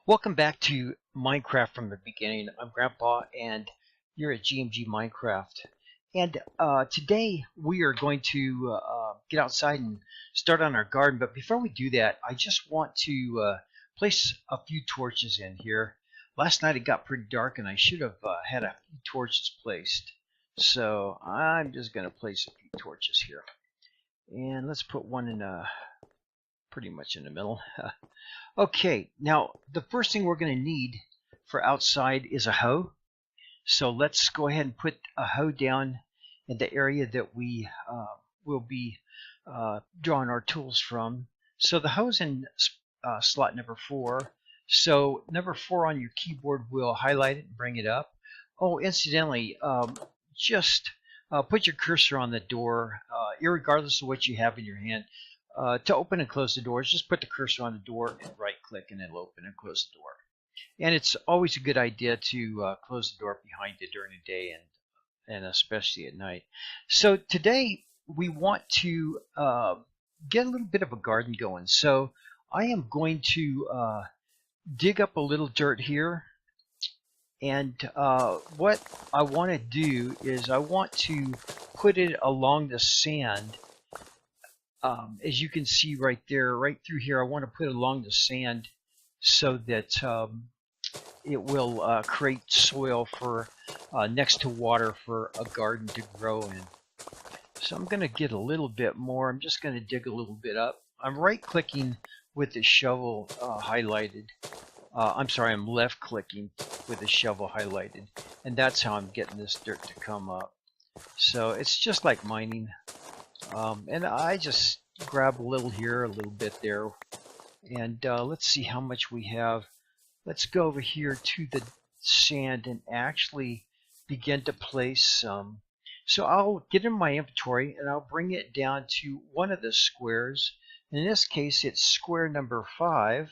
Welcome back to Minecraft from the beginning. I'm Grandpa and you're at GMG Minecraft. And today we are going to get outside and start on our garden. But before we do that, I just want to place a few torches in here. Last night it got pretty dark and I should have had a few torches placed. So I'm just going to place a few torches here. And let's put one in pretty much in the middle. Okay, now the first thing we're going to need for outside is a hoe. So let's go ahead and put a hoe down in the area that we will be drawing our tools from. So the hoe's in slot number 4. So number 4 on your keyboard will highlight it and bring it up. Oh, incidentally, just put your cursor on the door, irregardless of what you have in your hand. To open and close the doors, just put the cursor on the door and right click and it'll open and close the door. And it's always a good idea to close the door behind you during the day and especially at night. So today we want to get a little bit of a garden going. So I am going to dig up a little dirt here, and what I want to do is I want to put it along the sand. As you can see right there, right through here, I want to put it along the sand so that it will create soil for next to water for a garden to grow in. So I'm going to get a little bit more. I'm just going to dig a little bit up. I'm right clicking with the shovel highlighted. I'm sorry, I'm left clicking with the shovel highlighted, and that's how I'm getting this dirt to come up. So it's just like mining. And I just grab a little here, a little bit there, and let's see how much we have. Let's go over here to the sand and actually begin to place some. So I'll get in my inventory and I'll bring it down to one of the squares. In this case, it's square number 5.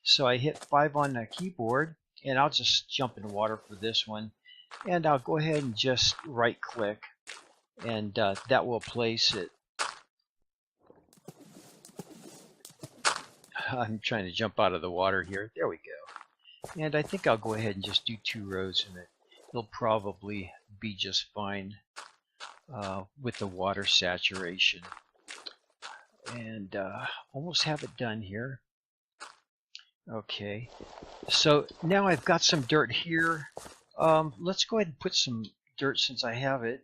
So I hit 5 on the keyboard, and I'll just jump in the water for this one. And I'll go ahead and just right click, and that will place it. I'm trying to jump out of the water here. There we go. And I think I'll go ahead and just do 2 rows in it. It'll probably be just fine with the water saturation. And almost have it done here. Okay, so now I've got some dirt here. Let's go ahead and put some dirt, since I have it,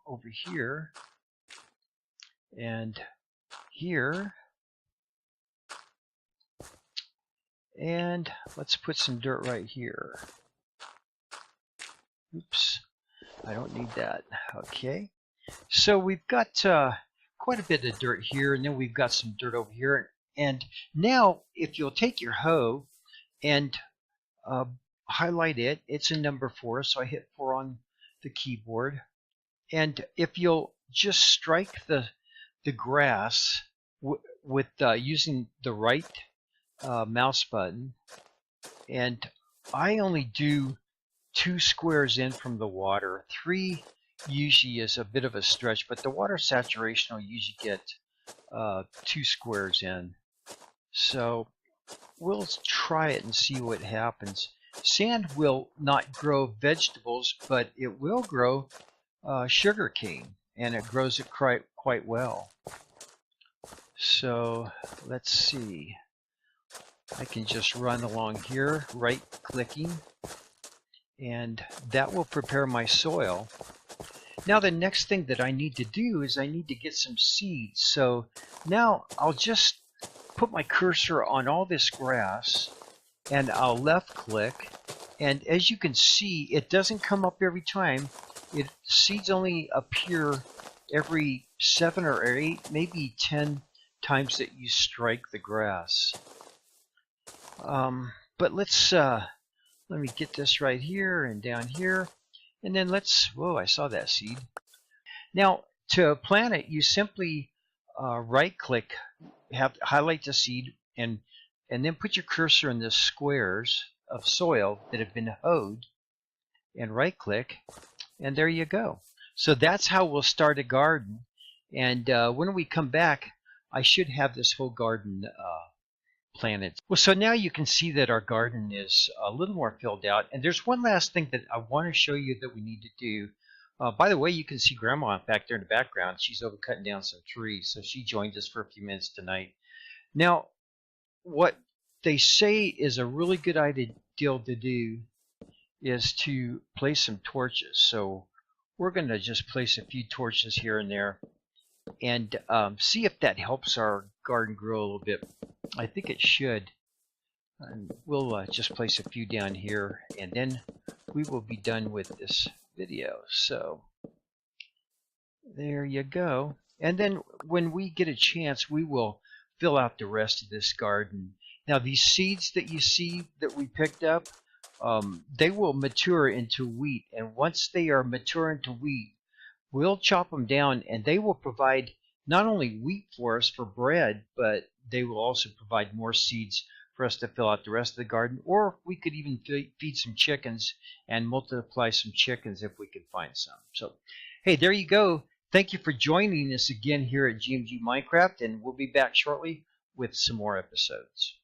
over here and here. And let's put some dirt right here. Oops, I don't need that. Okay, so we've got quite a bit of dirt here, and then we've got some dirt over here. And now if you'll take your hoe and highlight it, it's in number 4, so I hit 4 on the keyboard. And if you'll just strike the grass with using the right mouse button, and I only do 2 squares in from the water. 3 usually is a bit of a stretch, but the water saturation will usually get 2 squares in. So we'll try it and see what happens. Sand will not grow vegetables, but it will grow sugar cane, and it grows it quite well. So let's see. I can just run along here, right clicking, and that will prepare my soil. Now the next thing that I need to do is I need to get some seeds. So now I'll just put my cursor on all this grass and I'll left click, and as you can see, it doesn't come up every time. Seeds only appear every 7 or 8, maybe 10 times that you strike the grass. But let's let me get this right here and down here, and then whoa, I saw that seed. Now to plant it, you simply right click, highlight the seed, and then put your cursor in the squares of soil that have been hoed, and right click, and there you go. So that's how we'll start a garden. And when we come back, I should have this whole garden planted. Well, so now you can see that our garden is a little more filled out. And there's one last thing that I want to show you that we need to do. By the way, you can see Grandma back there in the background. She's over cutting down some trees, so she joined us for a few minutes tonight. Now, what they say is a really good idea to do is to place some torches. So we're going to just place a few torches here and there and see if that helps our garden grow a little bit. I think it should. And we'll just place a few down here, and then we will be done with this video. So there you go. And then when we get a chance, we will fill out the rest of this garden. Now, these seeds that you see that we picked up, they will mature into wheat. And once they are mature into wheat, we'll chop them down, and they will provide not only wheat for us for bread, but they will also provide more seeds for us to fill out the rest of the garden. Or we could even feed some chickens and multiply some chickens if we could find some. So, hey, there you go. Thank you for joining us again here at GMG Minecraft, and we'll be back shortly with some more episodes.